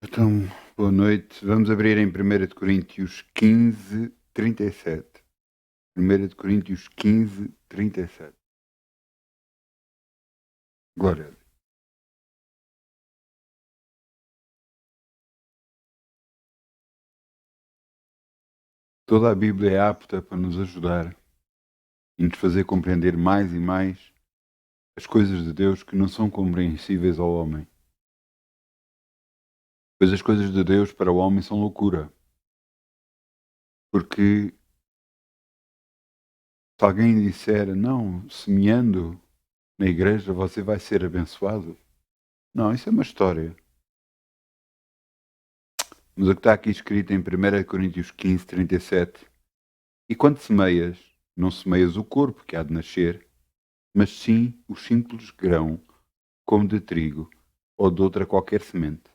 Então, boa noite. Vamos abrir em 1 Coríntios 15, 37. 1 Coríntios 15, 37. Glória a Deus. Toda a Bíblia é apta para nos ajudar e nos fazer compreender mais e mais as coisas de Deus que não são compreensíveis ao homem. Pois as coisas de Deus para o homem são loucura. Porque se alguém disser, não, semeando na igreja você vai ser abençoado. Não, isso é uma história. Mas o que está aqui escrito em 1 Coríntios 15, 37. E quando semeias, não semeias o corpo que há de nascer, mas sim o simples grão, como de trigo ou de outra qualquer semente.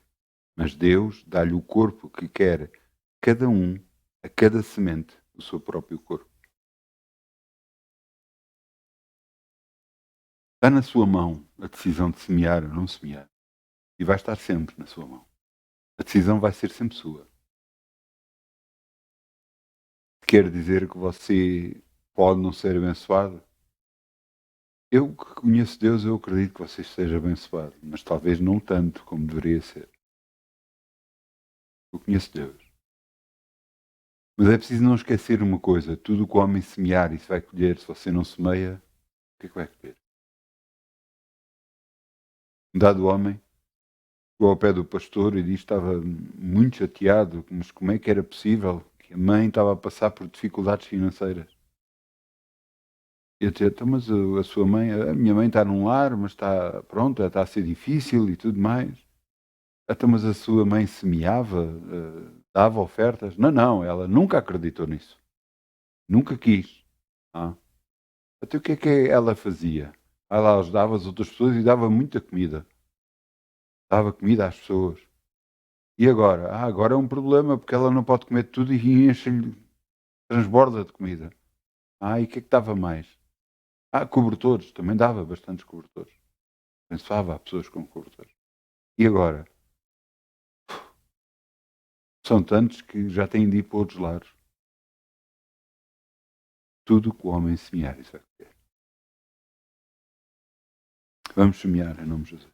Mas Deus dá-lhe o corpo que quer cada um, a cada semente, o seu próprio corpo. Está na sua mão a decisão de semear ou não semear. E vai estar sempre na sua mão. A decisão vai ser sempre sua. Quer dizer que você pode não ser abençoado? Eu que conheço Deus, eu acredito que você esteja abençoado, mas talvez não tanto como deveria ser. Eu conheço Deus. Mas é preciso não esquecer uma coisa: tudo o que o homem semear, isso vai colher. Se você não semeia, o que é que vai colher? Um dado homem chegou ao pé do pastor e disse que estava muito chateado, mas como é que era possível que a mãe estava a passar por dificuldades financeiras? E eu disse, então, mas a sua mãe, a minha mãe está num lar, mas está, pronto, está a ser difícil e tudo mais. Então, mas a sua mãe semeava, dava ofertas? Não, não, ela nunca acreditou nisso. Nunca quis. Ah. Até o que ela fazia? Ela ajudava as outras pessoas e dava muita comida. Dava comida às pessoas. E agora? Agora é um problema porque ela não pode comer tudo e enche-lhe, transborda de comida. E o que é que dava mais? Cobertores. Também dava bastantes cobertores. Pensava a pessoas com cobertores. E agora? São tantos que já têm de ir para outros lados. Tudo que o homem semear, isso vai ter. Vamos semear em nome de Jesus.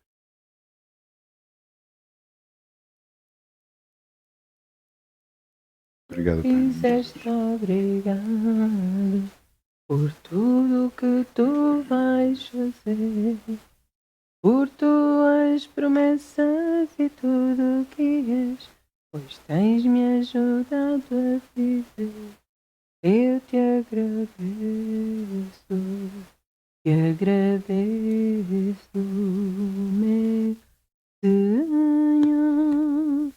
Obrigado, Pai. Em nome de Jesus. Fizeste obrigado por tudo que tu vais fazer, por tuas promessas e tudo que és, pois tens-me ajudado a viver. Eu te agradeço, meu Senhor,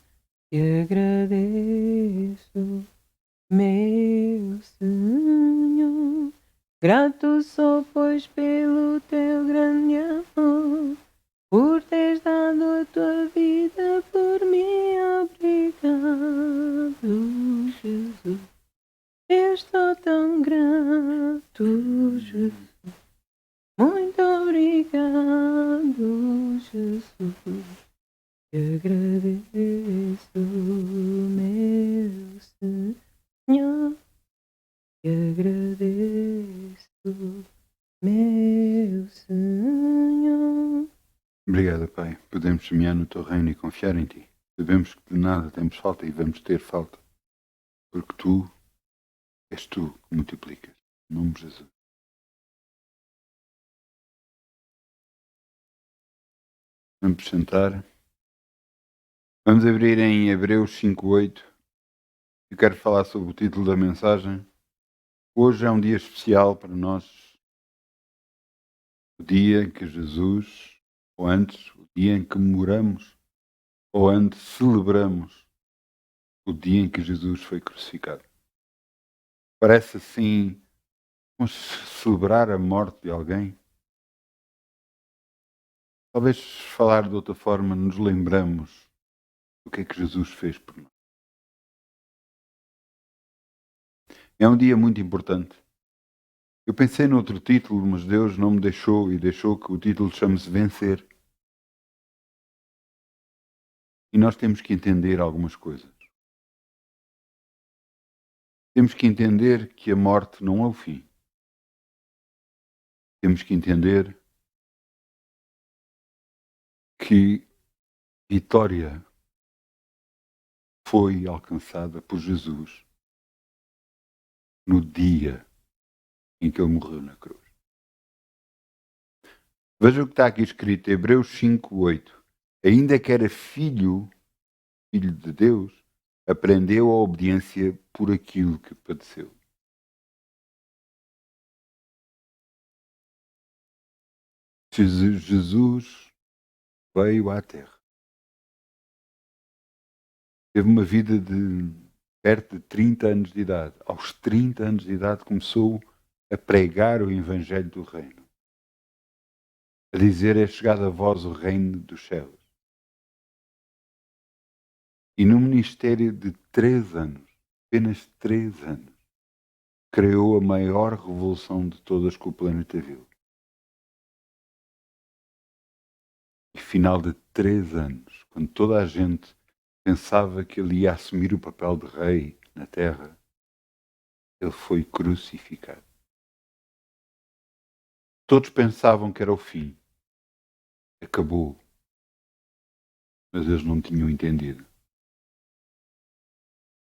te agradeço. Meu Senhor, grato sou, pois, pelo teu grande amor, por teres dado a tua vida por mim. Obrigado, Jesus. Eu estou tão grato, Jesus. Muito obrigado, Jesus. Te agradeço, meu Senhor. Te agradeço, meu Senhor. Obrigado, Pai. Podemos semear no teu reino e confiar em ti. Sabemos que de nada temos falta e vamos ter falta, porque tu és tu que multiplicas. Em nome de Jesus. Vamos sentar. Vamos abrir em Hebreus 5:8. Eu quero falar sobre o título da mensagem. Hoje é um dia especial para nós. O dia em que Jesus, ou antes, o dia em que comemoramos, ou antes, celebramos o dia em que Jesus foi crucificado. Parece assim, vamos celebrar a morte de alguém. Talvez falar de outra forma, nos lembramos do que é que Jesus fez por nós. É um dia muito importante. Eu pensei noutro título, mas Deus não me deixou e deixou que o título chame-se Vencer. E nós temos que entender algumas coisas. Temos que entender que a morte não é o fim. Temos que entender que vitória foi alcançada por Jesus no dia em que ele morreu na cruz. Veja o que está aqui escrito, Hebreus 5:8. Ainda que era filho de Deus, aprendeu a obediência por aquilo que padeceu. Jesus veio à Terra. Teve uma vida de perto de 30 anos de idade. Aos 30 anos de idade começou a pregar o Evangelho do Reino. A dizer, é chegado a vós o reino dos céus. E no ministério de 3 anos, apenas 3 anos, criou a maior revolução de todas que o planeta viu. E final de 3 anos, quando toda a gente pensava que ele ia assumir o papel de rei na Terra, ele foi crucificado. Todos pensavam que era o fim. Acabou. Mas eles não tinham entendido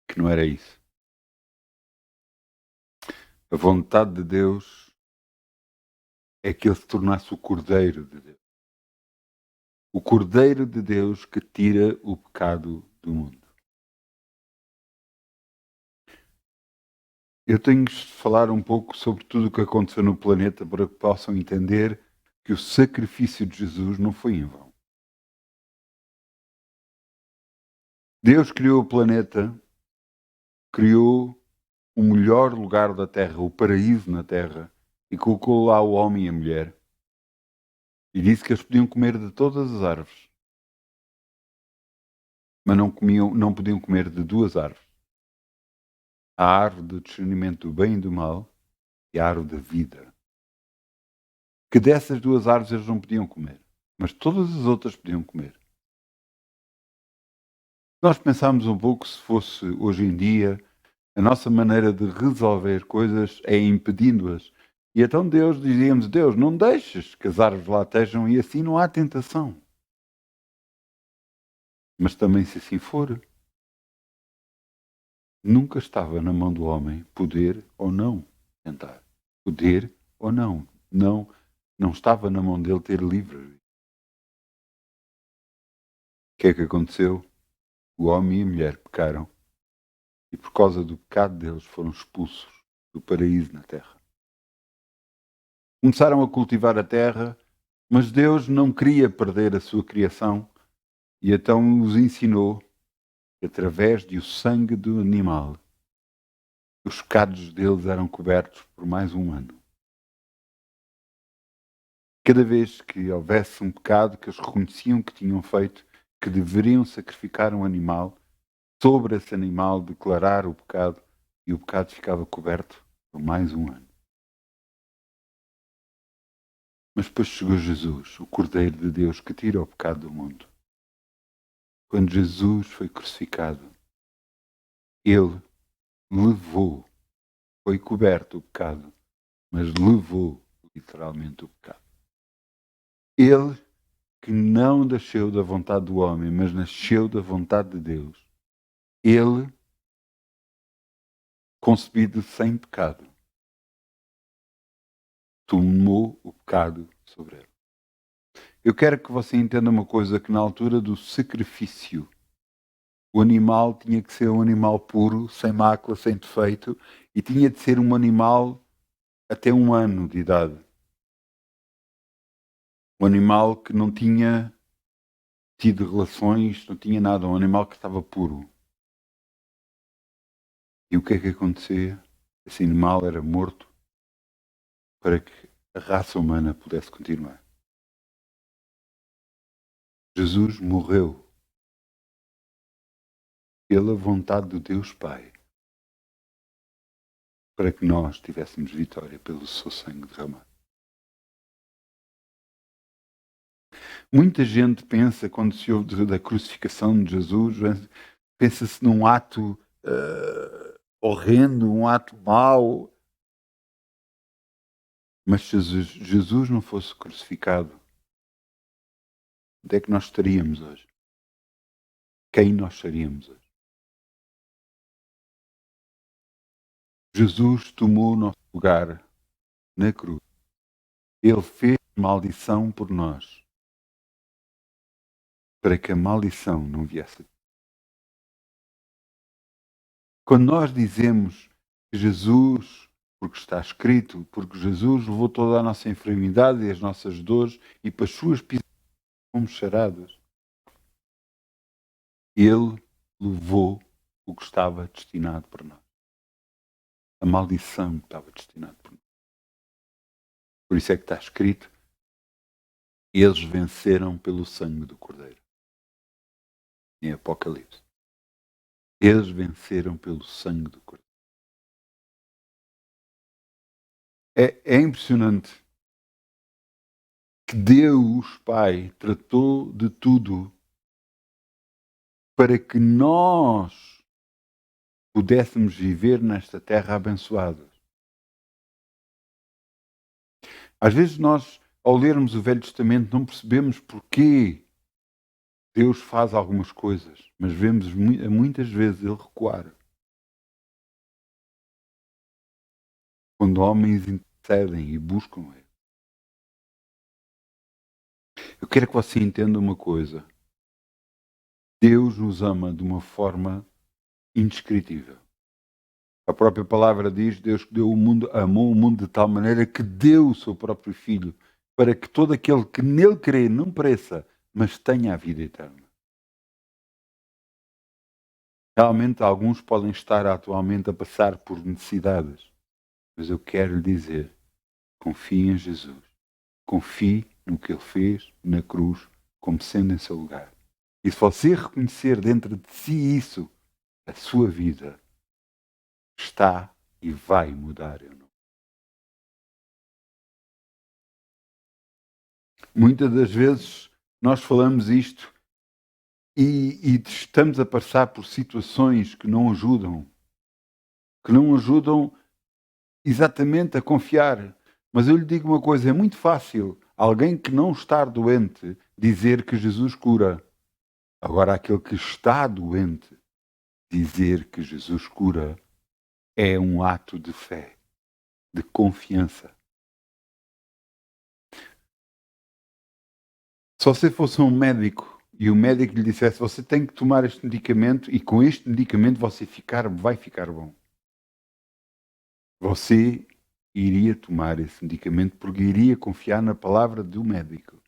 que não era isso. A vontade de Deus é que ele se tornasse o Cordeiro de Deus. O Cordeiro de Deus que tira o pecado do mundo. Eu tenho de falar um pouco sobre tudo o que aconteceu no planeta para que possam entender que o sacrifício de Jesus não foi em vão. Deus criou o planeta, criou o melhor lugar da Terra, o paraíso na Terra, e colocou lá o homem e a mulher. E disse que eles podiam comer de todas as árvores. Mas não podiam comer de 2 árvores. A árvore do discernimento do bem e do mal e a árvore da vida. Que dessas 2 árvores eles não podiam comer. Mas todas as outras podiam comer. Nós pensámos um pouco, se fosse hoje em dia, a nossa maneira de resolver coisas é impedindo-as. E então dizíamos, Deus, não deixes que as árvores lá estejam e assim não há tentação. Mas também se assim for, nunca estava na mão do homem poder ou não tentar. Poder ou não. Não estava na mão dele ter livre. O que é que aconteceu? O homem e a mulher pecaram e por causa do pecado deles foram expulsos do paraíso na terra. Começaram a cultivar a terra, mas Deus não queria perder a sua criação e então os ensinou que através do sangue do animal os pecados deles eram cobertos por mais um ano. Cada vez que houvesse um pecado que eles reconheciam que tinham feito, que deveriam sacrificar um animal, sobre esse animal declarar o pecado, e o pecado ficava coberto por mais um ano. Mas depois chegou Jesus, o Cordeiro de Deus que tira o pecado do mundo. Quando Jesus foi crucificado, ele levou, foi coberto o pecado, mas levou literalmente o pecado. Ele que não nasceu da vontade do homem, mas nasceu da vontade de Deus. Ele, concebido sem pecado, tomou o pecado sobre ele. Eu quero que você entenda uma coisa, que na altura do sacrifício, o animal tinha que ser um animal puro, sem mácula, sem defeito, e tinha de ser um animal até 1 ano de idade. Um animal que não tinha tido relações, não tinha nada, um animal que estava puro. E o que é que acontecia? Esse animal era morto para que a raça humana pudesse continuar. Jesus morreu pela vontade do Deus Pai para que nós tivéssemos vitória pelo seu sangue derramado. Muita gente pensa, quando se ouve da crucificação de Jesus, pensa-se num ato horrendo, um ato mau. Mas se Jesus não fosse crucificado, onde é que nós estaríamos hoje? Quem nós seríamos hoje? Jesus tomou o nosso lugar na cruz. Ele fez maldição por nós, para que a maldição não viesse. Quando nós dizemos que Jesus, porque está escrito, porque Jesus levou toda a nossa enfermidade e as nossas dores, e para as suas pisadas fomos sarados, Ele levou o que estava destinado para nós. A maldição que estava destinada por nós. Por isso é que está escrito: eles venceram pelo sangue do Cordeiro. Em Apocalipse. Eles venceram pelo sangue do Cordeiro. É impressionante que Deus Pai tratou de tudo para que nós pudéssemos viver nesta terra abençoados. Às vezes nós, ao lermos o Velho Testamento, não percebemos porquê Deus faz algumas coisas, mas vemos muitas vezes Ele recuar. Quando homens intercedem e buscam Ele. Eu quero que você entenda uma coisa. Deus nos ama de uma forma indescritível. A própria palavra diz: Deus que amou o mundo de tal maneira que deu o seu próprio Filho, para que todo aquele que nele crê não pereça, mas tenha a vida eterna. Realmente alguns podem estar atualmente a passar por necessidades, mas eu quero lhe dizer: confie em Jesus. Confie no que Ele fez na cruz, como sendo em seu lugar. E se você reconhecer dentro de si isso, a sua vida está e vai mudar. Muitas das vezes nós falamos isto e estamos a passar por situações que não ajudam exatamente a confiar. Mas eu lhe digo uma coisa: é muito fácil alguém que não está doente dizer que Jesus cura. Agora, aquele que está doente dizer que Jesus cura é um ato de fé, de confiança. Se você fosse um médico e o médico lhe dissesse: você tem que tomar este medicamento e com este medicamento você vai ficar bom, você iria tomar esse medicamento porque iria confiar na palavra do médico.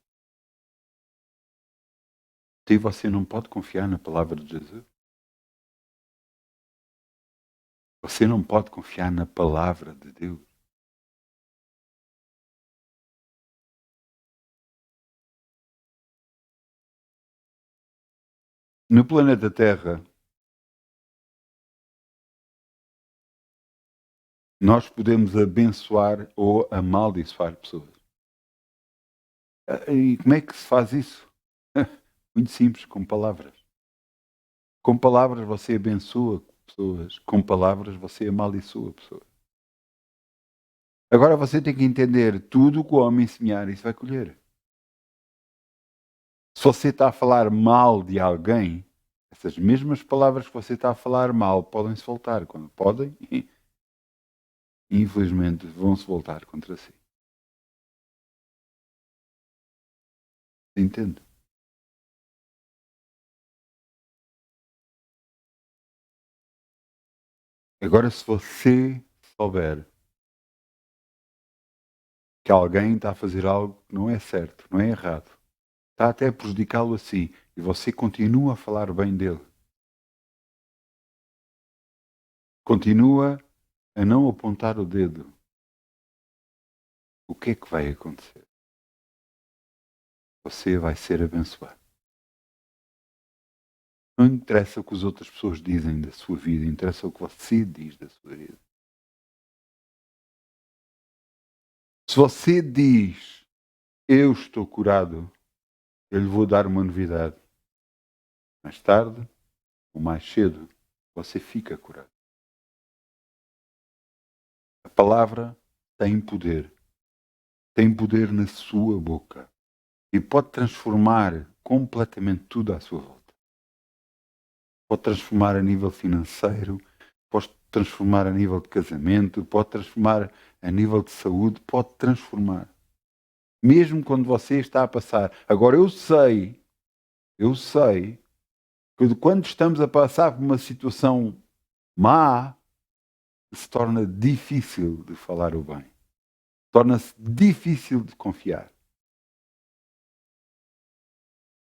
E você não pode confiar na palavra de Jesus. Você não pode confiar na palavra de Deus. No planeta Terra, nós podemos abençoar ou amaldiçoar pessoas. E como é que se faz isso? Muito simples, com palavras. Com palavras você abençoa pessoas, com palavras você amaldiçoa pessoas. Agora você tem que entender: tudo o que o homem semear, isso vai colher. Se você está a falar mal de alguém, essas mesmas palavras que você está a falar mal podem-se voltar. Quando podem, infelizmente, vão-se voltar contra si. Entende? Agora, se você souber que alguém está a fazer algo que não é certo, não é errado, está até a prejudicá-lo a si, e você continua a falar bem dele, continua a não apontar o dedo, o que é que vai acontecer? Você vai ser abençoado. Não interessa o que as outras pessoas dizem da sua vida, interessa o que você diz da sua vida. Se você diz: eu estou curado, eu lhe vou dar uma novidade. Mais tarde, ou mais cedo, você fica curado. A palavra tem poder. Tem poder na sua boca. E pode transformar completamente tudo à sua volta. Pode transformar a nível financeiro, pode transformar a nível de casamento, pode transformar a nível de saúde, pode transformar. Mesmo quando você está a passar. Agora eu sei que quando estamos a passar por uma situação má, se torna difícil de falar o bem. Torna-se difícil de confiar.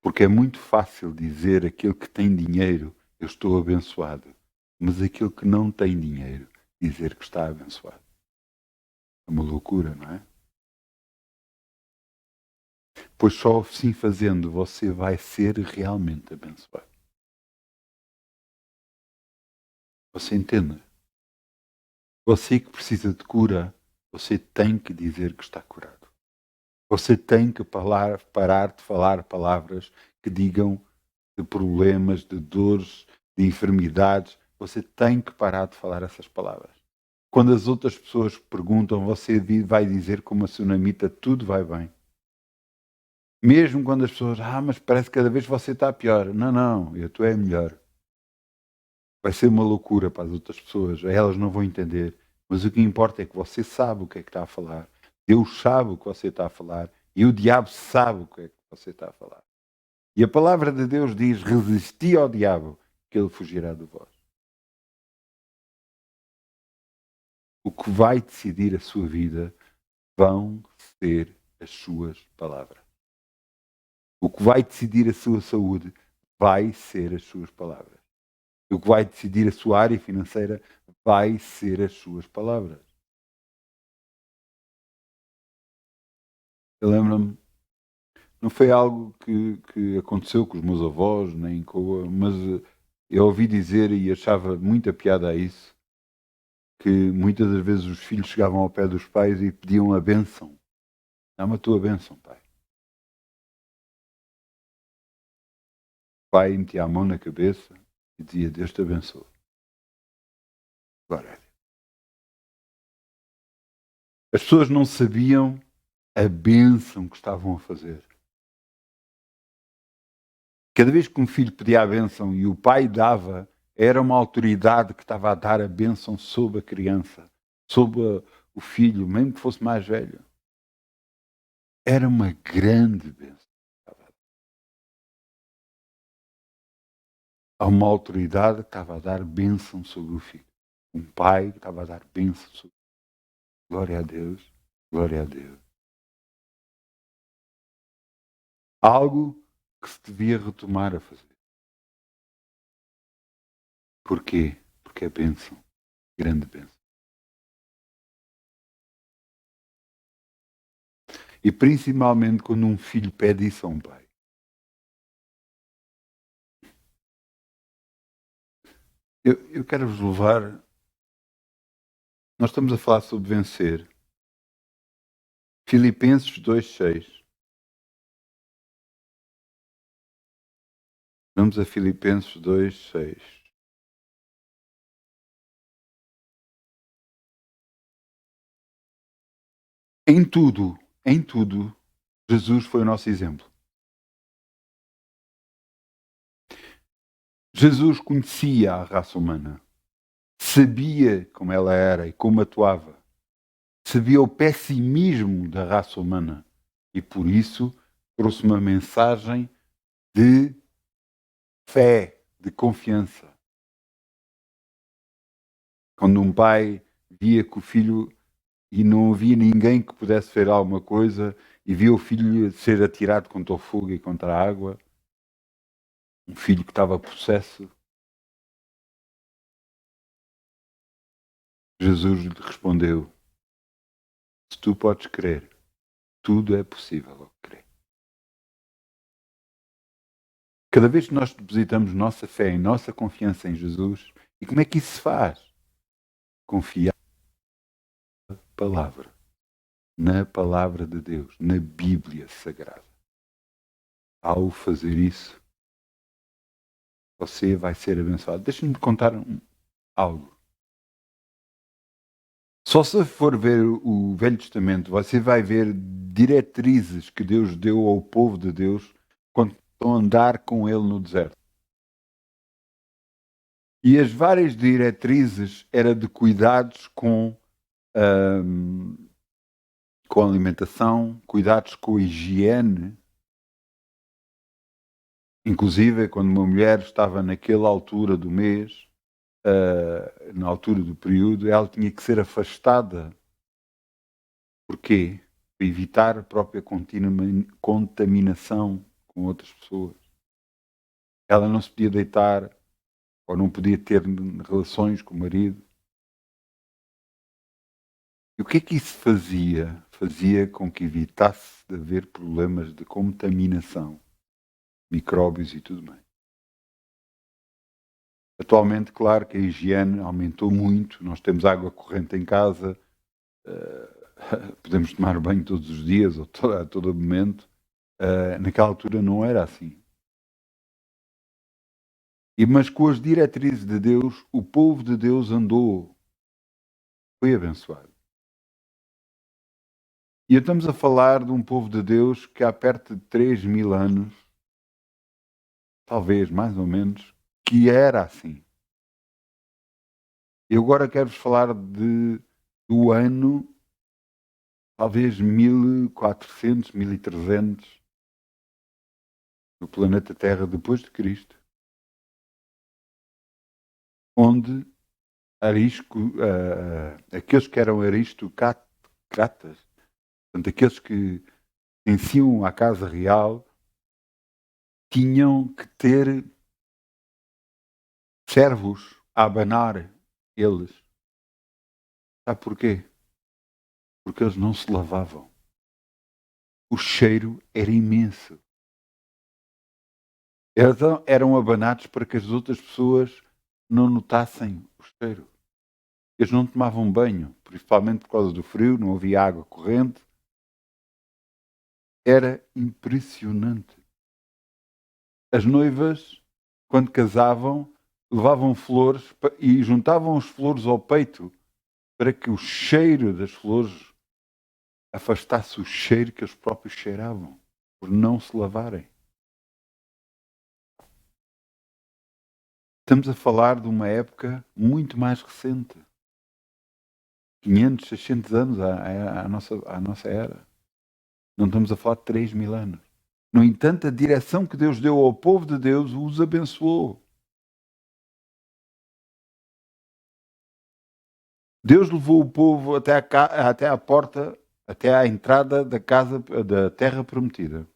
Porque é muito fácil dizer aquele que tem dinheiro, eu estou abençoado. Mas aquele que não tem dinheiro, dizer que está abençoado. É uma loucura, não é? Pois só assim fazendo você vai ser realmente abençoado. Você entende? Você que precisa de cura, você tem que dizer que está curado. Você tem que parar de falar palavras que digam de problemas, de dores, de enfermidades. Você tem que parar de falar essas palavras. Quando as outras pessoas perguntam, você vai dizer como a tsunamita, tudo vai bem. Mesmo quando as pessoas, mas parece que cada vez você está pior. Não, tu é melhor. Vai ser uma loucura para as outras pessoas, elas não vão entender. Mas o que importa é que você sabe o que é que está a falar. Deus sabe o que você está a falar. E o diabo sabe o que é que você está a falar. E a palavra de Deus diz, resisti ao diabo, que ele fugirá de vós. O que vai decidir a sua vida vão ser as suas palavras. O que vai decidir a sua saúde vai ser as suas palavras. O que vai decidir a sua área financeira vai ser as suas palavras. Eu lembro-me, não foi algo que aconteceu com os meus avós, nem com mas eu ouvi dizer e achava muita piada a isso, que muitas das vezes os filhos chegavam ao pé dos pais e pediam a bênção. Dá-me a tua bênção, pai. O pai metia a mão na cabeça e dizia, Deus te abençoe. Glória a Deus. As pessoas não sabiam a bênção que estavam a fazer. Cada vez que um filho pedia a bênção e o pai dava, era uma autoridade que estava a dar a bênção sobre a criança, sobre o filho, mesmo que fosse mais velho. Era uma grande bênção. Há uma autoridade que estava a dar bênção sobre o filho. Um pai que estava a dar bênção sobre o filho. Glória a Deus, glória a Deus. Algo que se devia retomar a fazer. Porquê? Porque é bênção, grande bênção. E principalmente quando um filho pede isso a um pai. Eu quero vos levar. Nós estamos a falar sobre vencer. Filipenses 2,6. Vamos a Filipenses 2,6. Em tudo, Jesus foi o nosso exemplo. Jesus conhecia a raça humana. Sabia como ela era e como atuava. Sabia o pessimismo da raça humana. E por isso trouxe uma mensagem de fé, de confiança. Quando um pai via que o filho e não havia ninguém que pudesse ver alguma coisa e via o filho ser atirado contra o fogo e contra a água, um filho que estava possesso, Jesus lhe respondeu, se tu podes crer, tudo é possível ao crer. Cada vez que nós depositamos nossa fé e nossa confiança em Jesus, e como é que isso se faz? Confiar na palavra de Deus, na Bíblia Sagrada. ao fazer isso, você vai ser abençoado. Deixa-me contar algo. Só se for ver o Velho Testamento, você vai ver diretrizes que Deus deu ao povo de Deus quando estão a andar com Ele no deserto. E as várias diretrizes era de cuidados com a alimentação, cuidados com a higiene. Inclusive, quando uma mulher estava naquela altura do mês, na altura do período, ela tinha que ser afastada. Porquê? Para evitar a própria contaminação com outras pessoas. Ela não se podia deitar ou não podia ter relações com o marido. E o que é que isso fazia? Fazia com que evitasse de haver problemas de contaminação, micróbios e tudo mais. Atualmente, claro que a higiene aumentou muito, nós temos água corrente em casa, podemos tomar banho todos os dias ou a todo momento. Naquela altura não era assim. Mas com as diretrizes de Deus, o povo de Deus andou, foi abençoado. E estamos a falar de um povo de Deus que há perto de 3.000 anos, talvez mais ou menos, que era assim. Eu agora quero-vos falar do ano, talvez 1400, 1300, do planeta Terra depois de Cristo, onde aqueles que eram aristocratas, portanto, aqueles que venciam a casa real, tinham que ter servos a abanar eles. Sabe porquê? Porque eles não se lavavam. O cheiro era imenso. Eram abanados para que as outras pessoas não notassem o cheiro. Eles não tomavam banho, principalmente por causa do frio, não havia água corrente. Era impressionante. As noivas, quando casavam, levavam flores e juntavam as flores ao peito para que o cheiro das flores afastasse o cheiro que eles próprios cheiravam, por não se lavarem. Estamos a falar de uma época muito mais recente. 500, 600 anos à nossa era. Não estamos a falar de 3.000 anos. No entanto, a direção que Deus deu ao povo de Deus os abençoou. Deus levou o povo até à porta, até à entrada da casa, da terra prometida.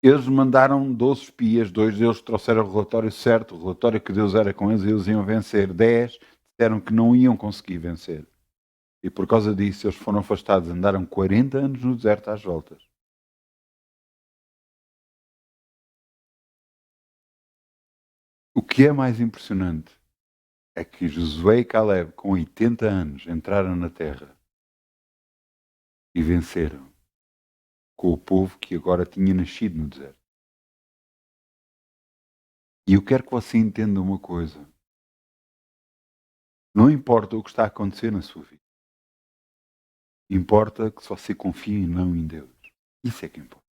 Eles mandaram 12 espias, 2 deles trouxeram o relatório certo, o relatório que Deus era com eles e eles iam vencer. 10 disseram que não iam conseguir vencer. E por causa disso eles foram afastados, andaram 40 anos no deserto às voltas. O que é mais impressionante é que Josué e Caleb, com 80 anos, entraram na terra e venceram com o povo que agora tinha nascido no deserto. E eu quero que você entenda uma coisa. Não importa o que está a acontecer na sua vida. Importa que só você confie e não em Deus. Isso é que importa.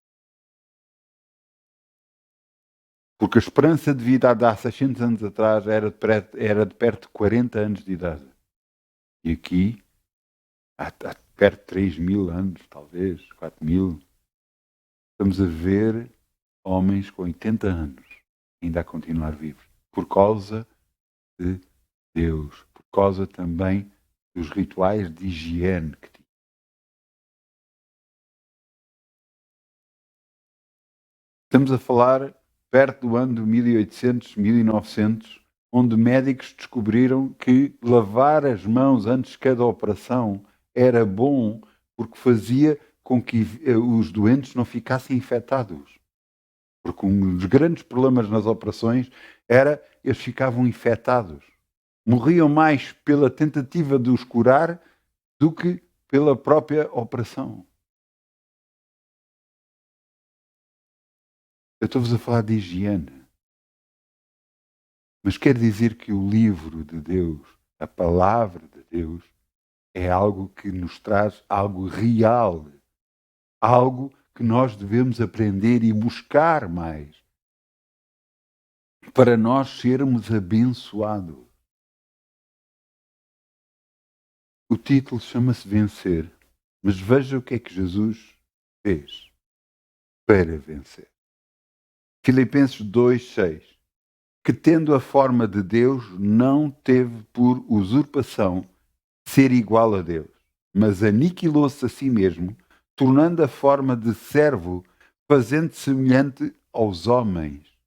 Porque a esperança de vida há 600 anos atrás era de perto de 40 anos de idade. E aqui, há perto de 3.000 anos, talvez, 4.000, estamos a ver homens com 80 anos ainda a continuar vivos. Por causa de Deus. Por causa também dos rituais de higiene que tinha. Estamos a falar perto do ano de 1800, 1900, onde médicos descobriram que lavar as mãos antes de cada operação era bom porque fazia com que os doentes não ficassem infectados. Porque um dos grandes problemas nas operações era eles ficavam infectados. Morriam mais pela tentativa de os curar do que pela própria operação. Eu estou-vos a falar de higiene. Mas quer dizer que o livro de Deus, a palavra de Deus, é algo que nos traz algo real. Algo que nós devemos aprender e buscar mais. Para nós sermos abençoados. O título chama-se Vencer. Mas veja o que é que Jesus fez para vencer. Filipenses 2:6. Que tendo a forma de Deus, não teve por usurpação ser igual a Deus, mas aniquilou-se a si mesmo, tornando a forma de servo, fazendo-se semelhante aos homens.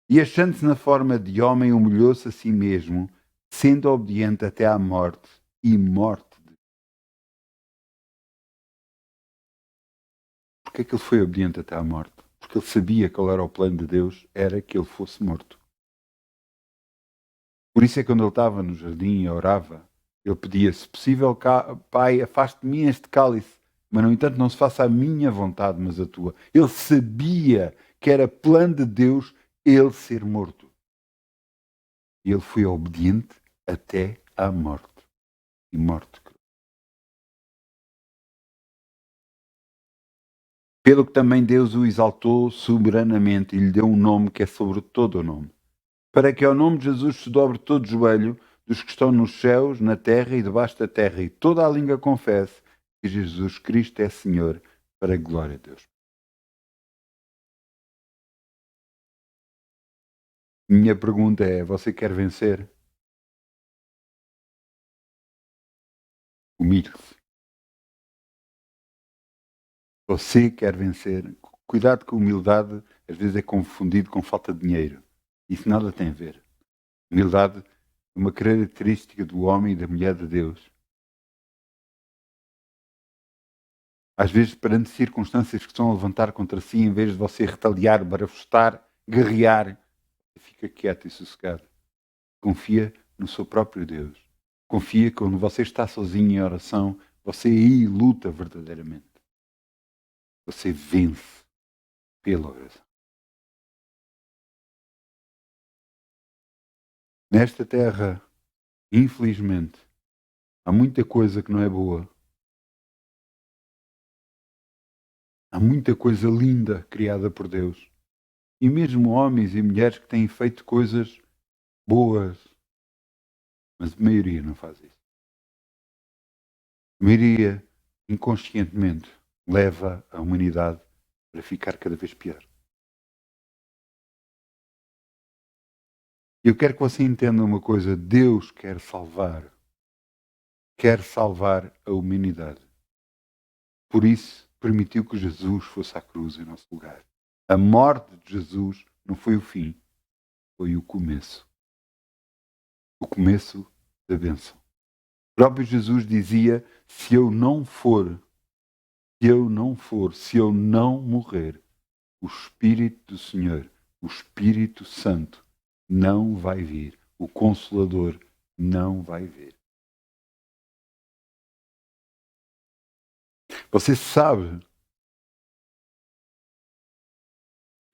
E achando-se na forma de homem, humilhou-se a si mesmo, sendo obediente até à morte e morte. Porquê é que ele foi obediente até à morte? Porque ele sabia qual era o plano de Deus, era que ele fosse morto. Por isso é que quando ele estava no jardim e orava, ele pedia, se possível, Pai, afaste de mim este cálice, mas no entanto não se faça a minha vontade, mas a tua. Ele sabia que era plano de Deus ele ser morto. E ele foi obediente até à morte. E morte. Pelo que também Deus o exaltou soberanamente e lhe deu um nome que é sobre todo o nome, para que ao nome de Jesus se dobre todo o joelho dos que estão nos céus, na terra e debaixo da terra, e toda a língua confesse que Jesus Cristo é Senhor, para a glória de Deus. Minha pergunta é, você quer vencer? Humilhe-se. Você quer vencer? Cuidado que a humildade às vezes é confundido com falta de dinheiro. Isso nada tem a ver. Humildade é uma característica do homem e da mulher de Deus. Às vezes, perante circunstâncias que estão a levantar contra si, em vez de você retaliar, barafustar, guerrear, fica quieto e sossegado. Confia no seu próprio Deus. Confia que quando você está sozinho em oração, você aí luta verdadeiramente. Você vence pela oração. Nesta terra, infelizmente, há muita coisa que não é boa. Há muita coisa linda criada por Deus. E mesmo homens e mulheres que têm feito coisas boas. Mas a maioria não faz isso. A maioria, inconscientemente, leva a humanidade para ficar cada vez pior. Eu quero que você entenda uma coisa. Deus quer salvar a humanidade. Por isso, permitiu que Jesus fosse à cruz em nosso lugar. A morte de Jesus não foi o fim, foi o começo. O começo da bênção. O próprio Jesus dizia, se eu não morrer, o Espírito do Senhor, o Espírito Santo, não vai vir. O Consolador não vai vir. Você sabe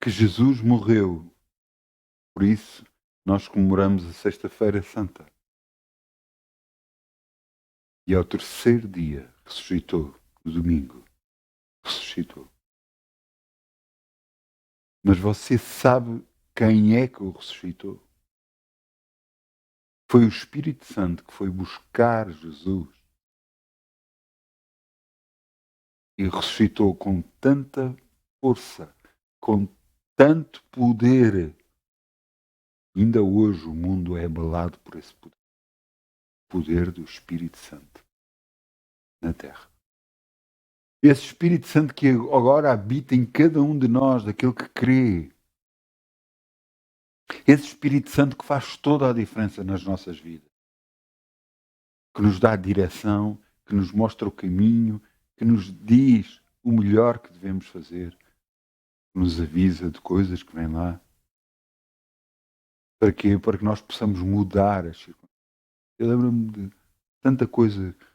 que Jesus morreu. Por isso, nós comemoramos a Sexta-feira Santa. E ao terceiro dia ressuscitou, no domingo. Ressuscitou. Mas você sabe quem é que o ressuscitou? Foi o Espírito Santo que foi buscar Jesus e ressuscitou com tanta força, com tanto poder. Ainda hoje o mundo é abalado por esse poder. O poder do Espírito Santo na Terra. Esse Espírito Santo que agora habita em cada um de nós, daquele que crê. Esse Espírito Santo que faz toda a diferença nas nossas vidas. Que nos dá a direção, que nos mostra o caminho, que nos diz o melhor que devemos fazer, que nos avisa de coisas que vêm lá. Para quê? Para que nós possamos mudar as circunstâncias. Eu lembro-me de tanta coisa que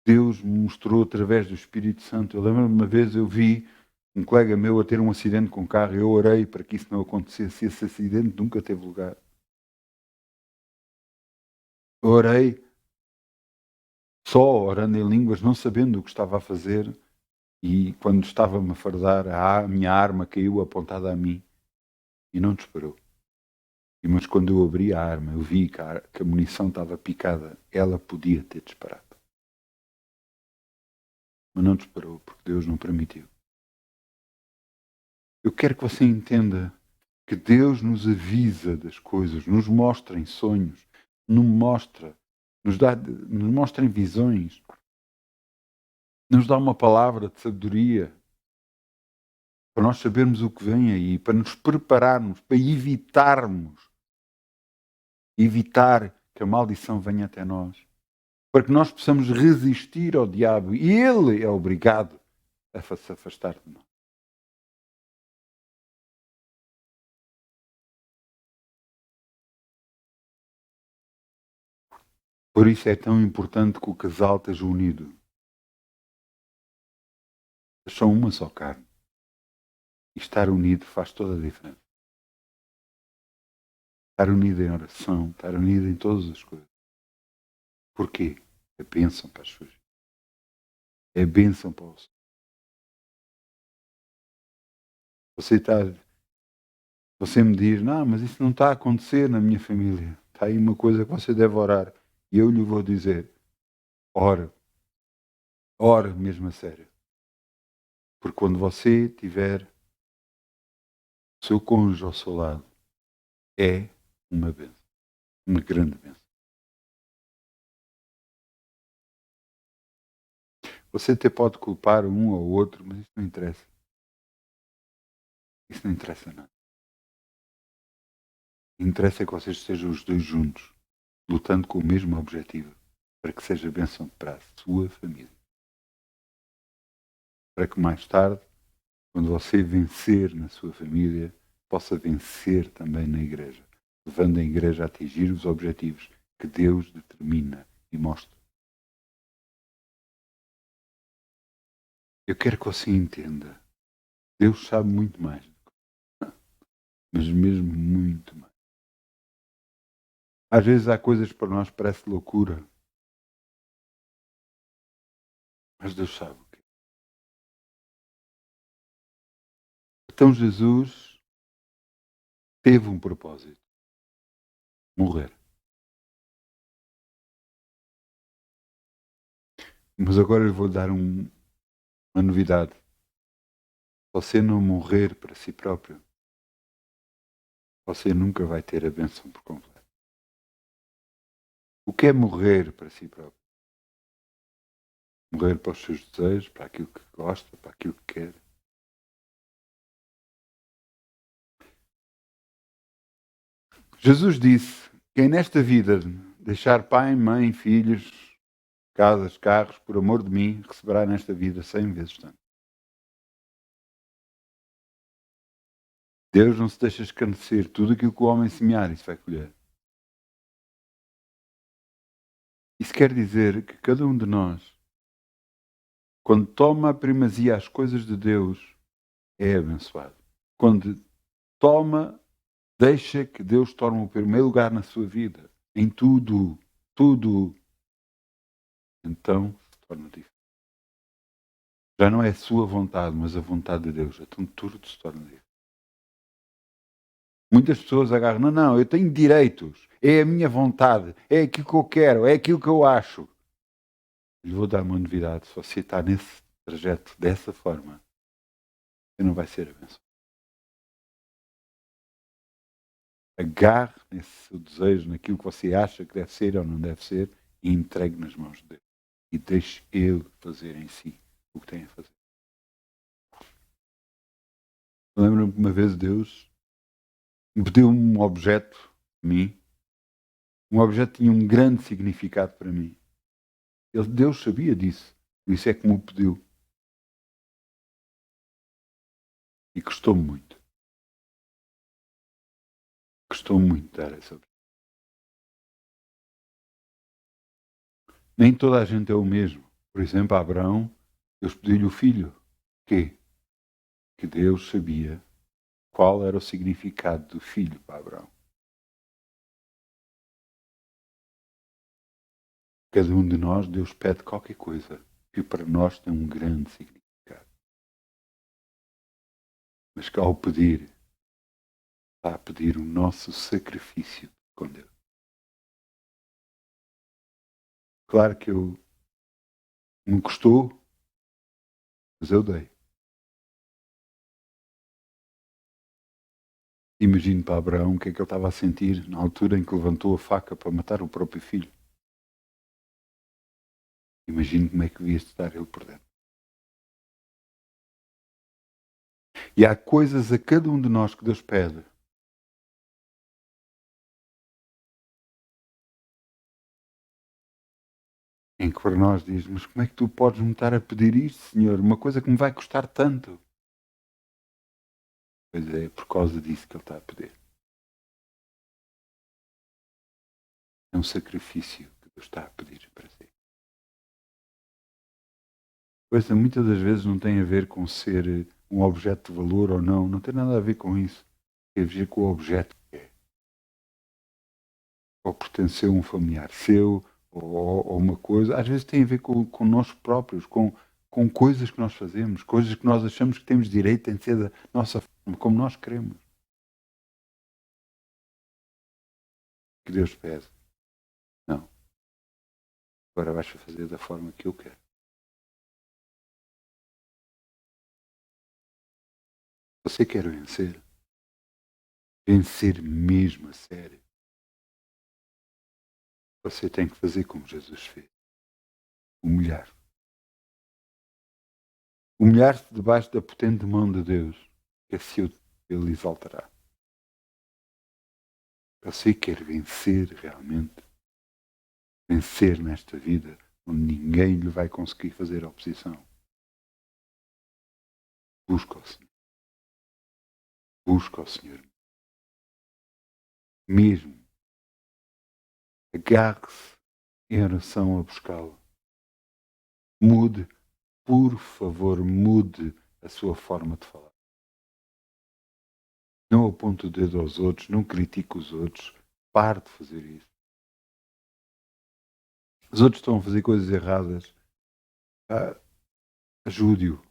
Deus me mostrou através do Espírito Santo. Eu lembro-me uma vez, eu vi um colega meu a ter um acidente com carro, eu orei para que isso não acontecesse, e esse acidente nunca teve lugar. Eu orei só orando em línguas, não sabendo o que estava a fazer, e quando estava-me a fardar, a minha arma caiu apontada a mim e não disparou. Mas quando eu abri a arma, eu vi que a munição estava picada. Ela podia ter disparado. Mas não disparou, porque Deus não permitiu. Eu quero que você entenda que Deus nos avisa das coisas, nos mostra em sonhos, nos mostra em visões, nos dá uma palavra de sabedoria para nós sabermos o que vem aí, para nos prepararmos, para evitar que a maldição venha até nós, para que nós possamos resistir ao diabo e ele é obrigado a se afastar de nós. Por isso é tão importante que o casal esteja unido. São uma só carne. E estar unido faz toda a diferença. Estar unido em oração, estar unido em todas as coisas. Porquê? É bênção para as suas. É bênção para os. Você me diz, não, mas isso não está a acontecer na minha família. Está aí uma coisa que você deve orar. E eu lhe vou dizer, ora. Ora mesmo a sério. Porque quando você tiver o seu cônjuge ao seu lado, é uma bênção. Uma grande bênção. Você até pode culpar um ou outro, mas isso não interessa. Isso não interessa nada. O que interessa é que vocês estejam os dois juntos, lutando com o mesmo objetivo, para que seja bênção para a sua família. Para que mais tarde, quando você vencer na sua família, possa vencer também na igreja, levando a igreja a atingir os objetivos que Deus determina e mostra. Eu quero que você entenda. Deus sabe muito mais. Mas mesmo muito mais. Às vezes há coisas que para nós parece loucura. Mas Deus sabe o que é. Então Jesus teve um propósito. Morrer. Mas agora eu vou dar uma novidade. Você não morrer para si próprio, você nunca vai ter a bênção por completo. O que é morrer para si próprio? Morrer para os seus desejos, para aquilo que gosta, para aquilo que quer. Jesus disse: quem nesta vida deixar pai, mãe, filhos, casas, carros, por amor de mim, receberá nesta vida 100 vezes tanto. Deus não se deixa escarnecer. Tudo aquilo que o homem semear, isso vai colher. Isso quer dizer que cada um de nós, quando toma a primazia às coisas de Deus, é abençoado. Quando deixa que Deus tome o primeiro lugar na sua vida, em tudo, então se torna diferente. Já não é a sua vontade, mas a vontade de Deus. Então tudo se torna diferente. Muitas pessoas agarram, não, eu tenho direitos, é a minha vontade, é aquilo que eu quero, é aquilo que eu acho. Lhe vou dar uma novidade, se você está nesse trajeto dessa forma, você não vai ser abençoado. Agarre nesse seu desejo, naquilo que você acha que deve ser ou não deve ser, e entregue nas mãos de Deus. E deixe Ele fazer em si o que tem a fazer. Lembro-me que uma vez Deus me pediu um objeto a mim. Um objeto tinha um grande significado para mim. Deus sabia disso. Por isso é que me o pediu. E custou-me muito. Custou-me muito dar essa objeto. Nem toda a gente é o mesmo. Por exemplo, a Abraão, Deus pediu-lhe o filho. Quê? que Deus sabia qual era o significado do filho para Abraão. Cada um de nós, Deus pede qualquer coisa que para nós tem um grande significado. Mas que ao pedir, está a pedir o nosso sacrifício com Deus. Claro que me custou, mas eu dei. Imagino para Abraão o que é que ele estava a sentir na altura em que levantou a faca para matar o próprio filho. Imagino como é que devia estar ele por dentro. E há coisas a cada um de nós que Deus pede. Em que para nós diz, mas como é que tu podes me estar a pedir isto, Senhor? Uma coisa que me vai custar tanto. Pois é por causa disso que ele está a pedir. É um sacrifício que Deus está a pedir para si. Coisa muitas das vezes não tem a ver com ser um objeto de valor ou não. Não tem nada a ver com isso. Tem a ver com o objeto que é. Ou pertencer a um familiar seu, ou uma coisa. Às vezes tem a ver com nós próprios, com coisas que nós fazemos, coisas que nós achamos que temos direito em ser da nossa forma, como nós queremos. Que Deus pede. Não. Agora vais fazer da forma que eu quero. Você quer vencer? Vencer mesmo a sério. Você tem que fazer como Jesus fez. Humilhar. Humilhar-se debaixo da potente mão de Deus, que assim Ele exaltará. Você quer vencer realmente? Vencer nesta vida, onde ninguém lhe vai conseguir fazer oposição. Busca o Senhor. Busca o Senhor. Mesmo. Agarre-se em oração a buscá-lo. Mude, por favor, mude a sua forma de falar. Não aponte o dedo aos outros, não critique os outros. Pare de fazer isso. Os outros estão a fazer coisas erradas. Ajude-o.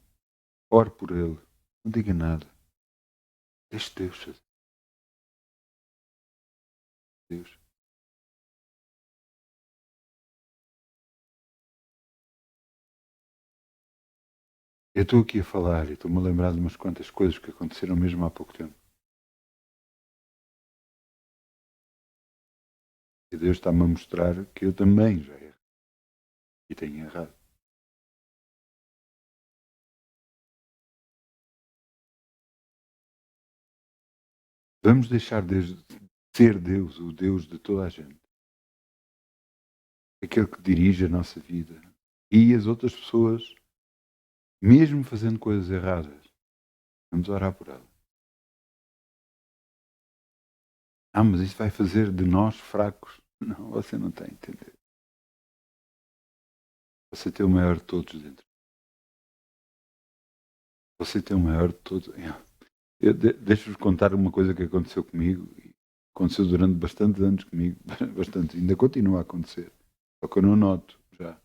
Ore por ele. Não diga nada. Deixe Deus fazer. Deus. Eu estou aqui a falar e estou-me a lembrar de umas quantas coisas que aconteceram mesmo há pouco tempo. E Deus está-me a mostrar que eu também já erro. E tenho errado. Vamos deixar de ser Deus, o Deus de toda a gente. Aquele que dirige a nossa vida. E as outras pessoas, mesmo fazendo coisas erradas, vamos orar por elas. Mas isso vai fazer de nós fracos. Não, você não está a entender. Você tem o maior de todos dentro. Você tem o maior de todos. Deixa-vos contar uma coisa que aconteceu comigo. Aconteceu durante bastantes anos comigo. Bastante. Ainda continua a acontecer. Só que eu não noto já.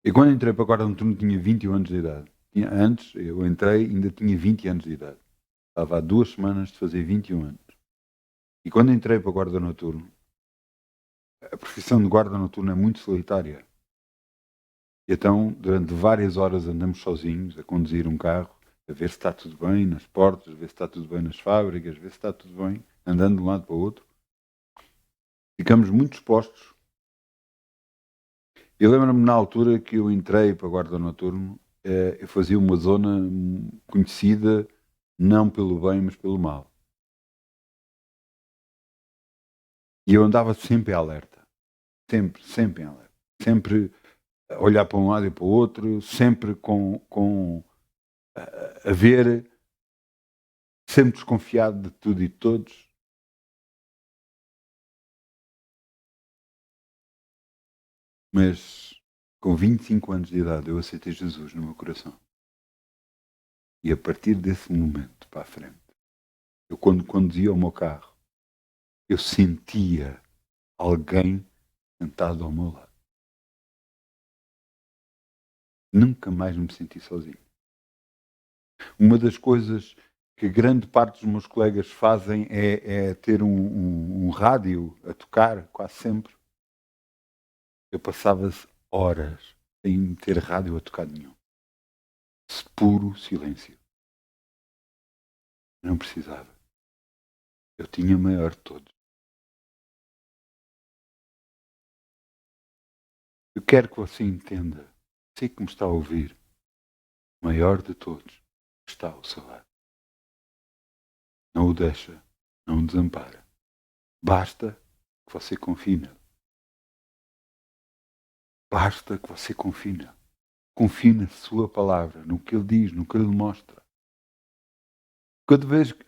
E quando entrei para a Guarda Noturna tinha 21 anos de idade. Antes, eu entrei ainda tinha 20 anos de idade. Estava há 2 semanas de fazer 21 anos. E quando entrei para a Guarda Noturna, a profissão de guarda noturno é muito solitária. E então, durante várias horas andamos sozinhos a conduzir um carro, a ver se está tudo bem nas portas, a ver se está tudo bem nas fábricas, a ver se está tudo bem, andando de um lado para o outro. Ficamos muito expostos. Eu lembro-me na altura que eu entrei para a guarda noturno, eu fazia uma zona conhecida não pelo bem, mas pelo mal. E eu andava sempre alerta. Sempre em alerta. Sempre a olhar para um lado e para o outro, sempre a ver, sempre desconfiado de tudo e de todos. Mas com 25 anos de idade eu aceitei Jesus no meu coração. E a partir desse momento para a frente, eu quando conduzia o meu carro, eu sentia alguém sentado ao meu lado. Nunca mais me senti sozinho. Uma das coisas que grande parte dos meus colegas fazem é ter um rádio a tocar, quase sempre. Eu passava horas sem ter rádio a tocar nenhum. Puro silêncio. Não precisava. Eu tinha o maior de todos. Eu quero que você entenda, sei que me está a ouvir, o maior de todos está ao seu lado. Não o deixa, não o desampara. Basta que você confie nele. Basta que você confie nele. Confie na sua palavra, no que ele diz, no que ele mostra. Cada vez que,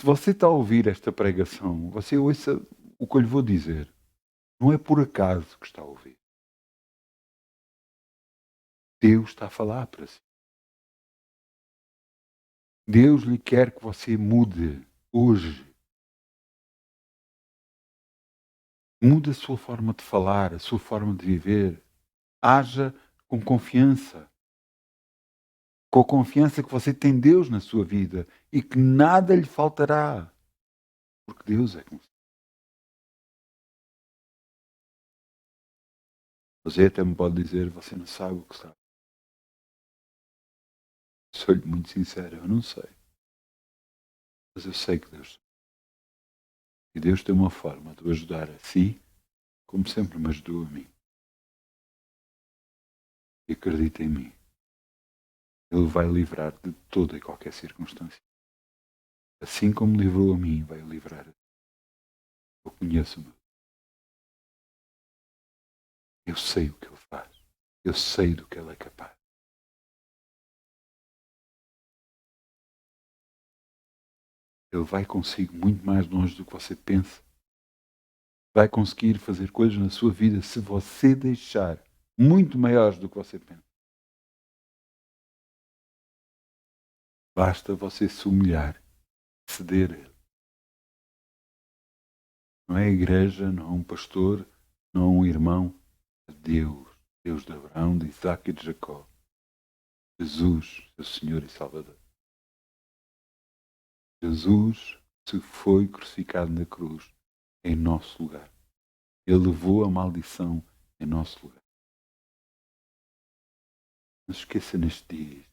se você está a ouvir esta pregação, você ouça o que eu lhe vou dizer. Não é por acaso que está a ouvir. Deus está a falar para si. Deus lhe quer que você mude hoje. Mude a sua forma de falar, a sua forma de viver. Haja com confiança. Com a confiança que você tem Deus na sua vida e que nada lhe faltará. Porque Deus é consigo. Você até me pode dizer, você não sabe o que sabe. Sou-lhe muito sincero, eu não sei. Mas eu sei que Deus sabe. E Deus tem uma forma de o ajudar a si, como sempre me ajudou a mim. E acredita em mim. Ele vai livrar de toda e qualquer circunstância. Assim como livrou a mim, vai livrar a ti. Eu conheço-me. Eu sei o que ele faz. Eu sei do que ele é capaz. Ele vai consigo muito mais longe do que você pensa. Vai conseguir fazer coisas na sua vida se você deixar, muito maiores do que você pensa. Basta você se humilhar, ceder a ele. Não é a igreja, não é um pastor, não é um irmão. É Deus, Deus de Abraão, de Isaac e de Jacó. Jesus, seu Senhor e Salvador. Jesus se foi crucificado na cruz em nosso lugar. Ele levou a maldição em nosso lugar. Não se esqueça neste dia.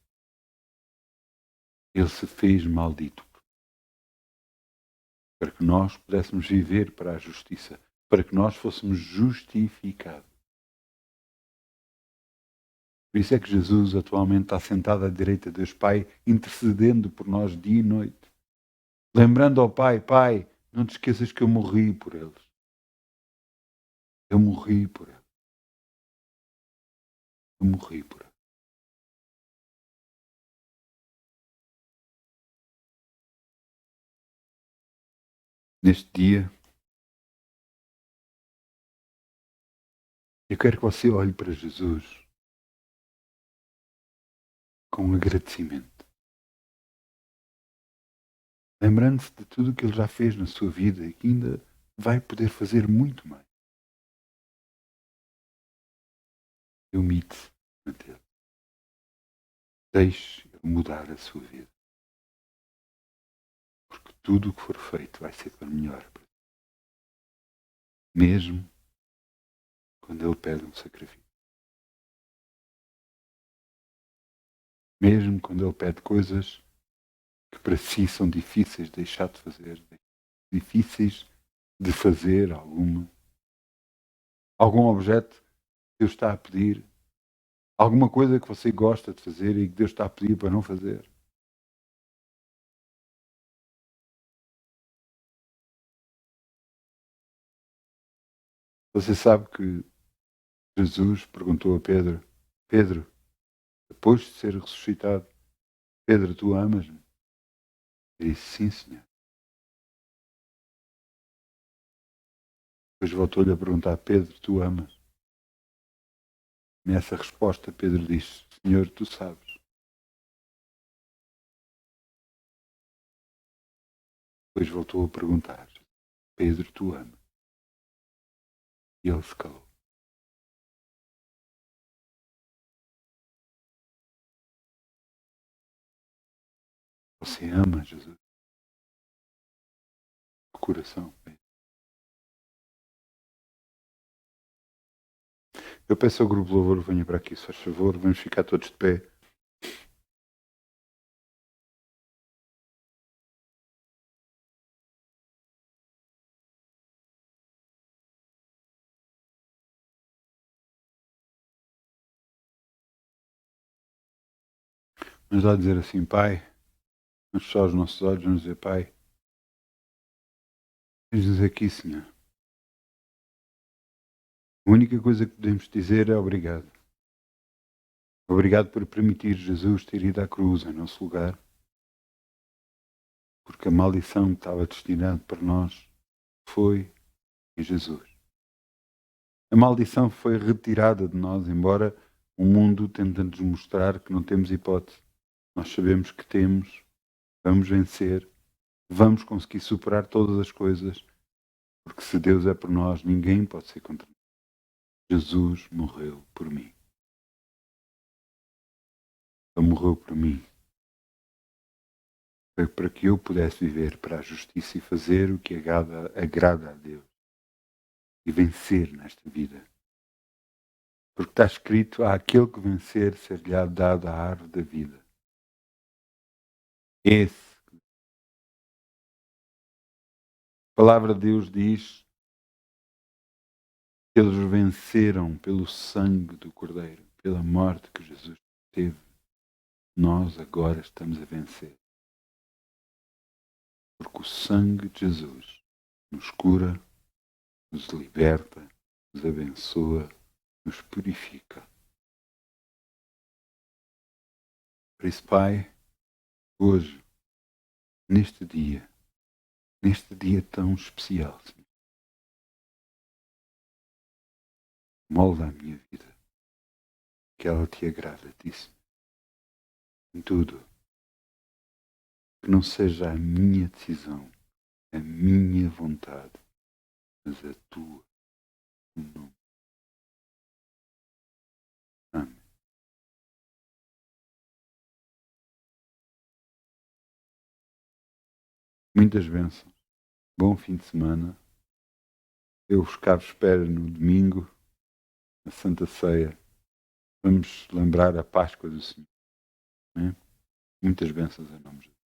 Ele se fez maldito para que nós pudéssemos viver para a justiça, para que nós fôssemos justificados. Por isso é que Jesus atualmente está sentado à direita de Deus Pai, intercedendo por nós dia e noite. Lembrando ao Pai, Pai, não te esqueças que eu morri por eles. Eu morri por eles. Eu morri por eles. Neste dia, eu quero que você olhe para Jesus com agradecimento. Lembrando-se de tudo o que Ele já fez na sua vida e que ainda vai poder fazer muito mais. Humilhe-se ante Ele. Deixe Ele mudar a sua vida. Porque tudo o que for feito vai ser para melhor. Mesmo quando Ele pede um sacrifício. Mesmo quando Ele pede coisas que para si são difíceis de deixar de fazer, difíceis de fazer algum objeto que Deus está a pedir, alguma coisa que você gosta de fazer e que Deus está a pedir para não fazer. Você sabe que Jesus perguntou a Pedro, Pedro, depois de ser ressuscitado, Pedro, tu amas-me? Ele disse, sim, Senhor. Depois voltou-lhe a perguntar, Pedro, tu amas? Nessa resposta, Pedro disse, Senhor, tu sabes. Depois voltou a perguntar: Pedro, tu amas? E ele se calou. Você ama Jesus? O coração. Eu peço ao grupo de louvor, venha para aqui, se faz favor, vamos ficar todos de pé. Vamos lá dizer assim: Pai, vamos fechar os nossos olhos, vamos dizer: Pai, tens-nos aqui, Senhor. A única coisa que podemos dizer é obrigado. Obrigado por permitir Jesus ter ido à cruz em nosso lugar, porque a maldição que estava destinada para nós foi em Jesus. A maldição foi retirada de nós, embora o mundo tente nos mostrar que não temos hipótese. Nós sabemos que temos, vamos vencer, vamos conseguir superar todas as coisas, porque se Deus é por nós, ninguém pode ser contra nós. Jesus morreu por mim. Ele morreu por mim. Foi para que eu pudesse viver para a justiça e fazer o que agrada a Deus. E vencer nesta vida. Porque está escrito: há aquele que vencer, ser-lhe-á dada a árvore da vida. A palavra de Deus diz que eles venceram pelo sangue do Cordeiro, pela morte que Jesus teve. Nós agora estamos a vencer. Porque o sangue de Jesus nos cura, nos liberta, nos abençoa, nos purifica. Por isso, Pai, hoje, neste dia tão especial, Senhor, molda a minha vida, que ela te agrada, disse-me, em tudo, que não seja a minha decisão, a minha vontade, mas a tua, em nome. Amém. Muitas bênçãos. Bom fim de semana. Eu vos cá espero no domingo, na Santa Ceia. Vamos lembrar a Páscoa do Senhor. Amém? Muitas bênçãos em nome de Jesus.